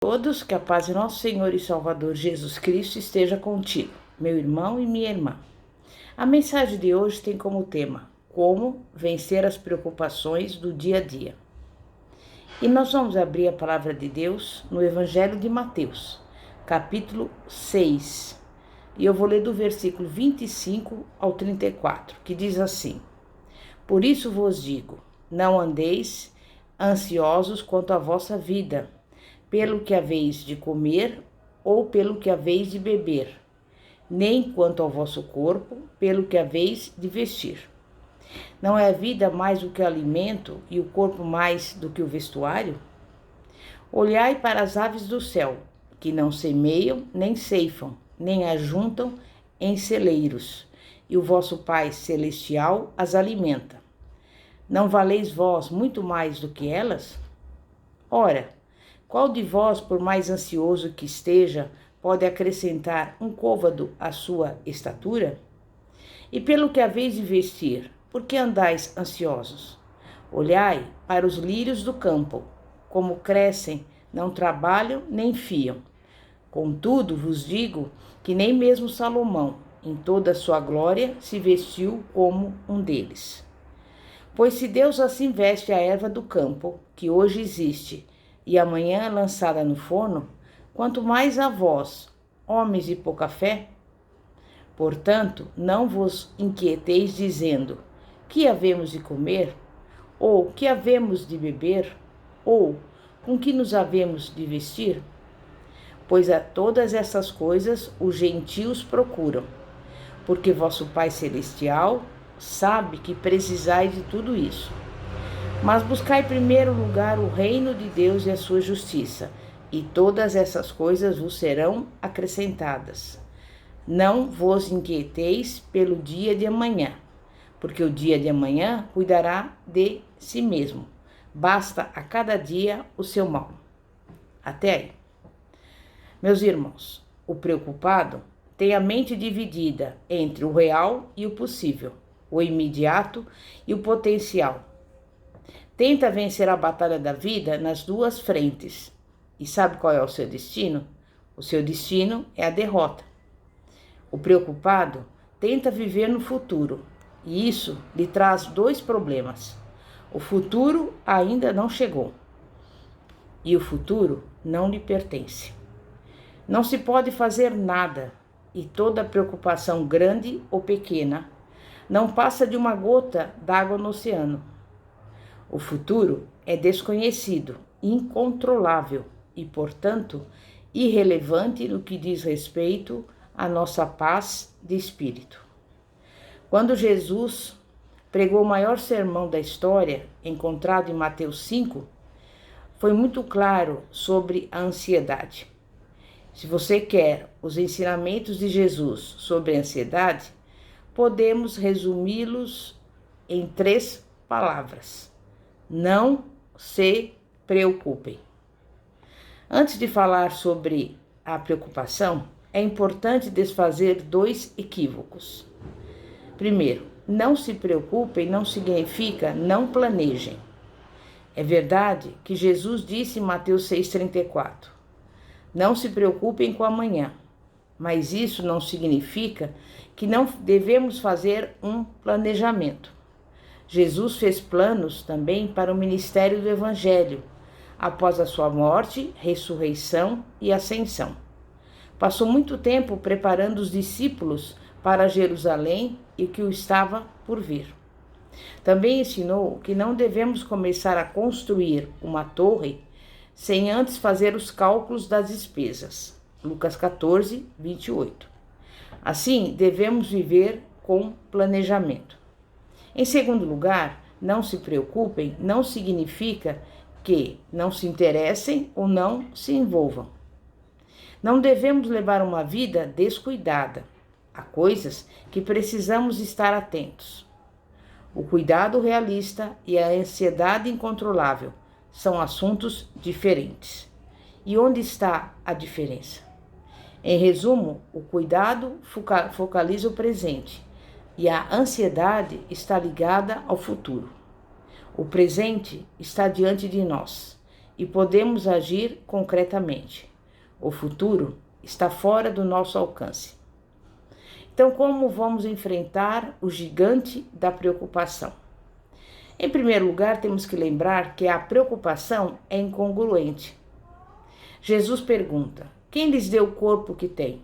Todos, que a paz de nosso Senhor e Salvador Jesus Cristo esteja contigo, meu irmão e minha irmã. A mensagem de hoje tem como tema: como vencer as preocupações do dia a dia. E nós vamos abrir a palavra de Deus no Evangelho de Mateus, capítulo 6. E eu vou ler do versículo 25 ao 34, que diz assim: Por isso vos digo, não andeis ansiosos quanto à vossa vida, pelo que haveis de comer ou pelo que haveis de beber, nem quanto ao vosso corpo, pelo que haveis de vestir. Não é a vida mais do que o alimento e o corpo mais do que o vestuário? Olhai para as aves do céu, que não semeiam, nem ceifam, nem ajuntam em celeiros, e o vosso Pai Celestial as alimenta. Não valeis vós muito mais do que elas? Ora, qual de vós, por mais ansioso que esteja, pode acrescentar um côvado à sua estatura? E pelo que haveis de vestir, por que andais ansiosos? Olhai para os lírios do campo, como crescem, não trabalham nem fiam. Contudo, vos digo que nem mesmo Salomão, em toda a sua glória, se vestiu como um deles. Pois se Deus assim veste a erva do campo, que hoje existe, e amanhã é lançada no forno, quanto mais a vós, homens de pouca fé? Portanto, não vos inquieteis dizendo, que havemos de comer? Ou que havemos de beber? Ou com que nos havemos de vestir? Pois a todas essas coisas os gentios procuram, porque vosso Pai Celestial sabe que precisais de tudo isso. Mas buscai em primeiro lugar o reino de Deus e a sua justiça, e todas essas coisas vos serão acrescentadas. Não vos inquieteis pelo dia de amanhã, porque o dia de amanhã cuidará de si mesmo. Basta a cada dia o seu mal. Até aí. Meus irmãos, o preocupado tem a mente dividida entre o real e o possível, o imediato e o potencial. Tenta vencer a batalha da vida nas duas frentes. E sabe qual é o seu destino? O seu destino é a derrota. O preocupado tenta viver no futuro, e isso lhe traz dois problemas. O futuro ainda não chegou, e o futuro não lhe pertence. Não se pode fazer nada, e toda preocupação grande ou pequena não passa de uma gota d'água no oceano. O futuro é desconhecido, incontrolável e, portanto, irrelevante no que diz respeito à nossa paz de espírito. Quando Jesus pregou o maior sermão da história, encontrado em Mateus 5, foi muito claro sobre a ansiedade. Se você quer os ensinamentos de Jesus sobre a ansiedade, podemos resumi-los em 3 palavras. Não se preocupem. Antes de falar sobre a preocupação, é importante desfazer 2 equívocos. Primeiro, não se preocupem não significa não planejem. É verdade que Jesus disse em Mateus 6,34, não se preocupem com amanhã, mas isso não significa que não devemos fazer um planejamento. Jesus fez planos também para o ministério do Evangelho, após a sua morte, ressurreição e ascensão. Passou muito tempo preparando os discípulos para Jerusalém e o que o estava por vir. Também ensinou que não devemos começar a construir uma torre sem antes fazer os cálculos das despesas. Lucas 14, 28. Assim, devemos viver com planejamento. Em segundo lugar, não se preocupem não significa que não se interessem ou não se envolvam. Não devemos levar uma vida descuidada. Há coisas que precisamos estar atentos. O cuidado realista e a ansiedade incontrolável são assuntos diferentes. E onde está a diferença? Em resumo, o cuidado focaliza o presente e a ansiedade está ligada ao futuro. O presente está diante de nós e podemos agir concretamente. O futuro está fora do nosso alcance. Então, como vamos enfrentar o gigante da preocupação? Em primeiro lugar, temos que lembrar que a preocupação é incongruente. Jesus pergunta: quem lhes deu o corpo que tem?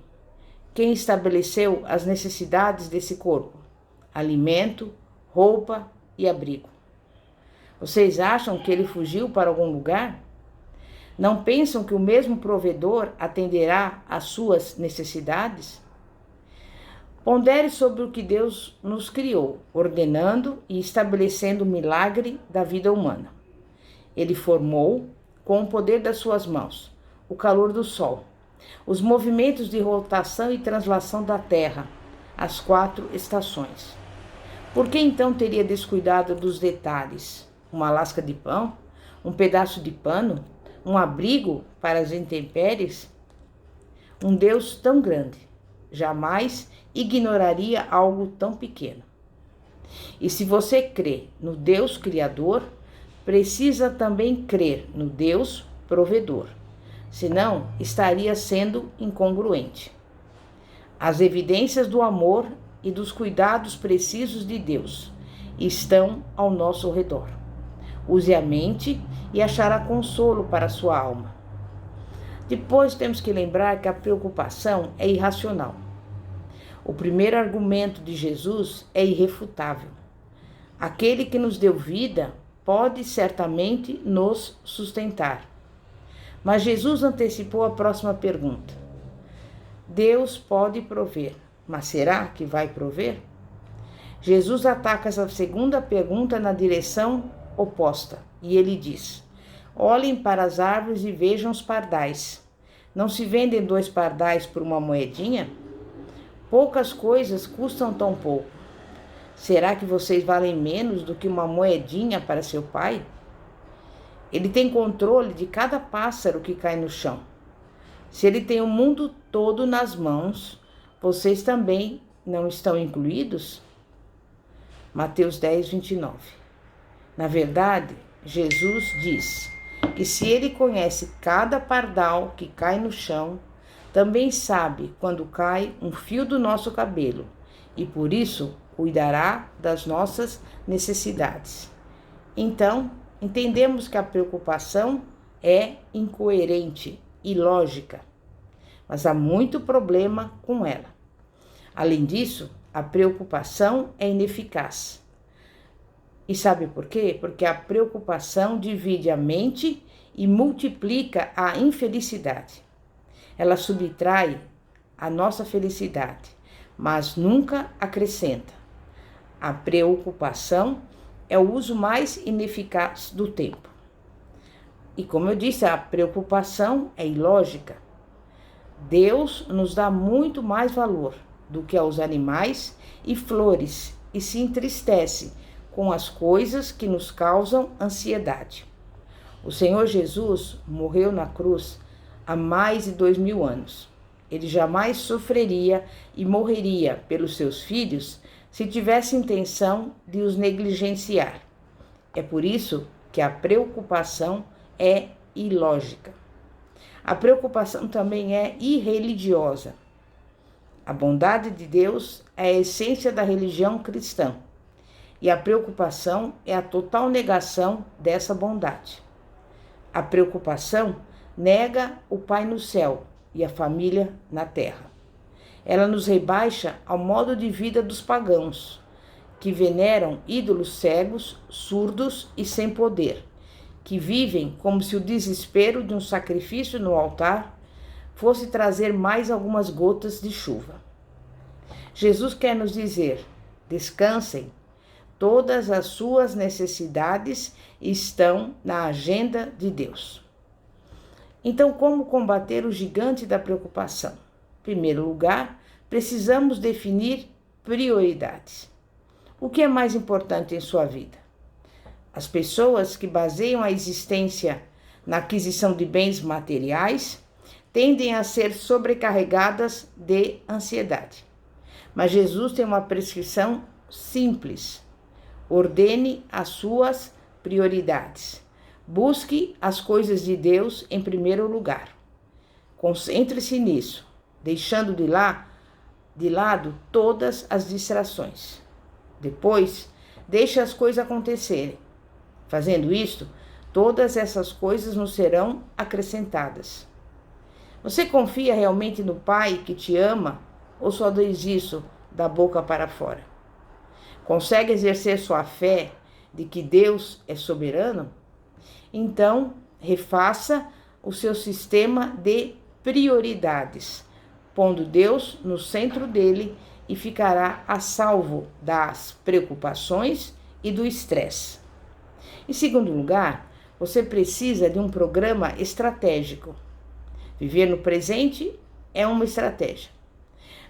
Quem estabeleceu as necessidades desse corpo? Alimento, roupa e abrigo. Vocês acham que ele fugiu para algum lugar? Não pensam que o mesmo provedor atenderá às suas necessidades? Pondere sobre o que Deus nos criou, ordenando e estabelecendo o milagre da vida humana. Ele formou, com o poder das suas mãos, o calor do sol, os movimentos de rotação e translação da Terra, as 4 estações. Por que então teria descuidado dos detalhes? Uma lasca de pão? Um pedaço de pano? Um abrigo para as intempéries? Um Deus tão grande jamais ignoraria algo tão pequeno. E se você crê no Deus Criador, precisa também crer no Deus Provedor. Senão, estaria sendo incongruente. As evidências do amor e dos cuidados precisos de Deus estão ao nosso redor. Use a mente e achará consolo para a sua alma. Depois temos que lembrar que a preocupação é irracional. O primeiro argumento de Jesus é irrefutável. Aquele que nos deu vida pode certamente nos sustentar. Mas Jesus antecipou a próxima pergunta. Deus pode prover, mas será que vai prover? Jesus ataca essa segunda pergunta na direção oposta e ele diz: olhem para as árvores e vejam os pardais. Não se vendem 2 pardais por uma moedinha? Poucas coisas custam tão pouco. Será que vocês valem menos do que uma moedinha para seu pai? Ele tem controle de cada pássaro que cai no chão. Se ele tem o mundo todo nas mãos, vocês também não estão incluídos? Mateus 10, 29. Na verdade, Jesus diz que se ele conhece cada pardal que cai no chão, também sabe quando cai um fio do nosso cabelo e por isso cuidará das nossas necessidades. Então, entendemos que a preocupação é incoerente e ilógica, mas há muito problema com ela. Além disso, a preocupação é ineficaz. E sabe por quê? Porque a preocupação divide a mente e multiplica a infelicidade. Ela subtrai a nossa felicidade, mas nunca acrescenta. A preocupação é o uso mais ineficaz do tempo. E como eu disse, a preocupação é ilógica. Deus nos dá muito mais valor do que aos animais e flores e se entristece com as coisas que nos causam ansiedade. O Senhor Jesus morreu na cruz há mais de 2000 anos. Ele jamais sofreria e morreria pelos seus filhos se tivesse intenção de os negligenciar. É por isso que a preocupação é ilógica. A preocupação também é irreligiosa. A bondade de Deus é a essência da religião cristã. E a preocupação é a total negação dessa bondade. A preocupação nega o Pai no céu e a família na terra. Ela nos rebaixa ao modo de vida dos pagãos, que veneram ídolos cegos, surdos e sem poder, que vivem como se o desespero de um sacrifício no altar fosse trazer mais algumas gotas de chuva. Jesus quer nos dizer: descansem, todas as suas necessidades estão na agenda de Deus. Então, como combater o gigante da preocupação? Em primeiro lugar, precisamos definir prioridades. O que é mais importante em sua vida? As pessoas que baseiam a existência na aquisição de bens materiais tendem a ser sobrecarregadas de ansiedade. Mas Jesus tem uma prescrição simples. Ordene as suas prioridades. Busque as coisas de Deus em primeiro lugar. Concentre-se nisso, deixando de lado todas as distrações. Depois, deixe as coisas acontecerem. Fazendo isto, todas essas coisas nos serão acrescentadas. Você confia realmente no Pai que te ama ou só diz isso da boca para fora? Consegue exercer sua fé de que Deus é soberano? Então, refaça o seu sistema de prioridades, pondo Deus no centro dele e ficará a salvo das preocupações e do estresse. Em segundo lugar, você precisa de um programa estratégico. Viver no presente é uma estratégia.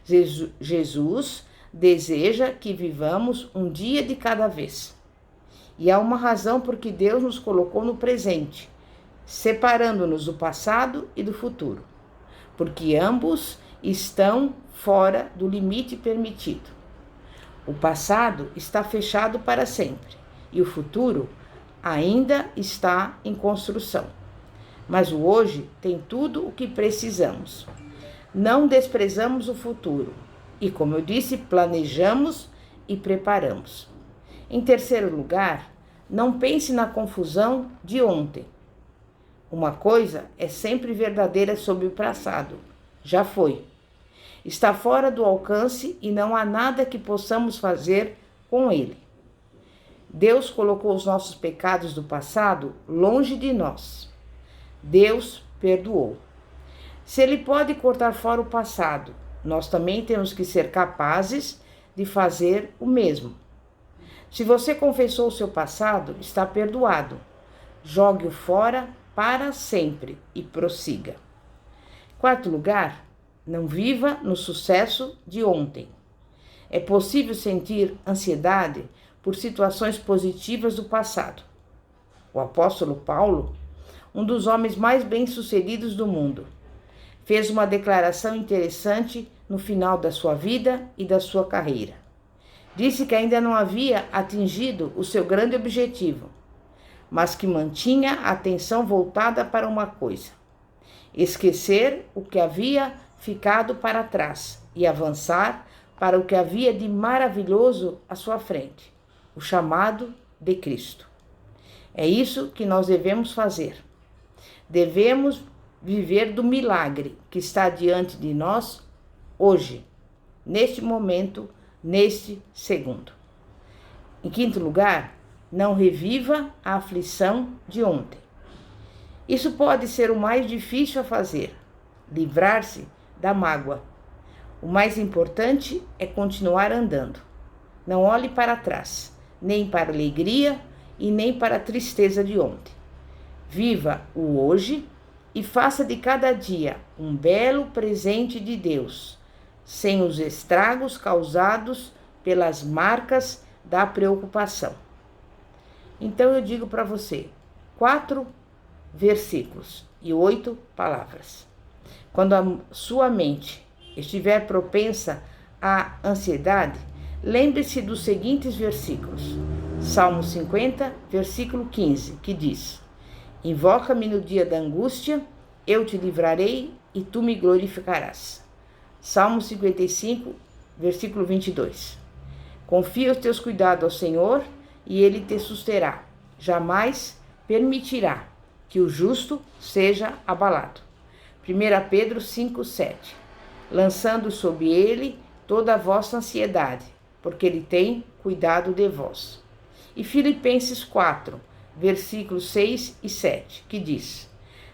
Jesus deseja que vivamos um dia de cada vez. E há uma razão por que Deus nos colocou no presente, separando-nos do passado e do futuro, porque ambos estão fora do limite permitido. O passado está fechado para sempre e o futuro ainda está em construção. Mas o hoje tem tudo o que precisamos. Não desprezamos o futuro e, como eu disse, planejamos e preparamos. Em terceiro lugar, não pense na confusão de ontem. Uma coisa é sempre verdadeira sobre o passado. Já foi. Está fora do alcance e não há nada que possamos fazer com ele. Deus colocou os nossos pecados do passado longe de nós. Deus perdoou. Se ele pode cortar fora o passado, nós também temos que ser capazes de fazer o mesmo. Se você confessou o seu passado, está perdoado. Jogue-o fora para sempre e prossiga. Quarto lugar, não viva no sucesso de ontem. É possível sentir ansiedade por situações positivas do passado. O apóstolo Paulo, um dos homens mais bem-sucedidos do mundo, fez uma declaração interessante no final da sua vida e da sua carreira. Disse que ainda não havia atingido o seu grande objetivo, mas que mantinha a atenção voltada para uma coisa: esquecer o que havia ficado para trás e avançar para o que havia de maravilhoso à sua frente, o chamado de Cristo. É isso que nós devemos fazer. Devemos viver do milagre que está diante de nós hoje, neste momento, neste segundo. Em quinto lugar, não reviva a aflição de ontem. Isso pode ser o mais difícil a fazer, livrar-se da mágoa. O mais importante é continuar andando. Não olhe para trás, nem para a alegria e nem para a tristeza de ontem. Viva o hoje e faça de cada dia um belo presente de Deus, sem os estragos causados pelas marcas da preocupação. Então eu digo para você, 4 versículos e 8 palavras. Quando a sua mente estiver propensa à ansiedade, lembre-se dos seguintes versículos. Salmo 50, versículo 15, que diz: Invoca-me no dia da angústia, eu te livrarei e tu me glorificarás. Salmo 55, versículo 22. Confia os teus cuidados ao Senhor e ele te susterá. Jamais permitirá que o justo seja abalado. 1 Pedro 5, 7. Lançando sobre ele toda a vossa ansiedade, porque ele tem cuidado de vós. E Filipenses 4, versículos 6 e 7, que diz: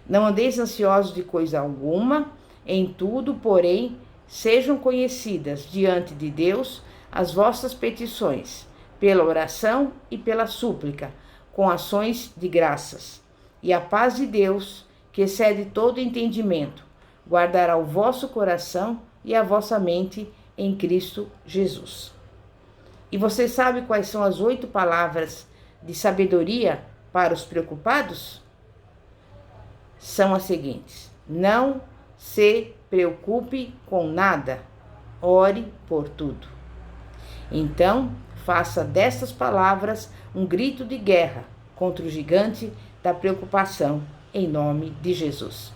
Não andeis ansiosos de coisa alguma, em tudo, porém, sejam conhecidas diante de Deus as vossas petições, pela oração e pela súplica, com ações de graças. E a paz de Deus, que excede todo entendimento, guardará o vosso coração e a vossa mente em Cristo Jesus. E você sabe quais são as 8 palavras de sabedoria para os preocupados? São as seguintes: não se preocupe com nada, ore por tudo. Então, faça destas palavras um grito de guerra contra o gigante da preocupação, em nome de Jesus.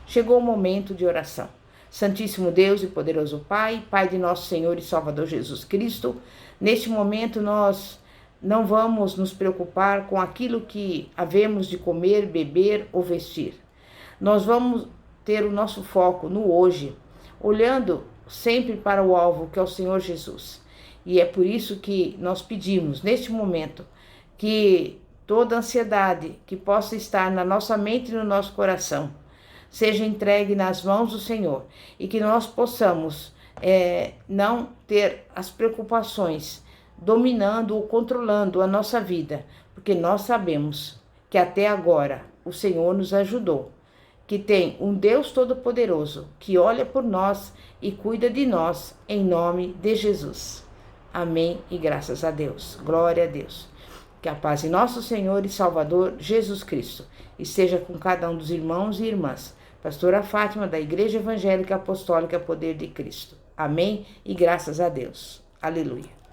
Chegou o momento de oração. Santíssimo Deus e poderoso Pai, Pai de nosso Senhor e Salvador Jesus Cristo, neste momento nós não vamos nos preocupar com aquilo que havemos de comer, beber ou vestir. Nós vamos ter o nosso foco no hoje, olhando sempre para o alvo, que é o Senhor Jesus. E é por isso que nós pedimos, neste momento, que toda ansiedade que possa estar na nossa mente e no nosso coração seja entregue nas mãos do Senhor e que nós possamos não ter as preocupações dominando ou controlando a nossa vida, porque nós sabemos que até agora o Senhor nos ajudou, que tem um Deus Todo-Poderoso que olha por nós e cuida de nós, em nome de Jesus. Amém e graças a Deus. Glória a Deus. Que a paz de nosso Senhor e Salvador Jesus Cristo esteja com cada um dos irmãos e irmãs. Pastora Fátima, da Igreja Evangélica Apostólica Poder de Cristo. Amém e graças a Deus. Aleluia.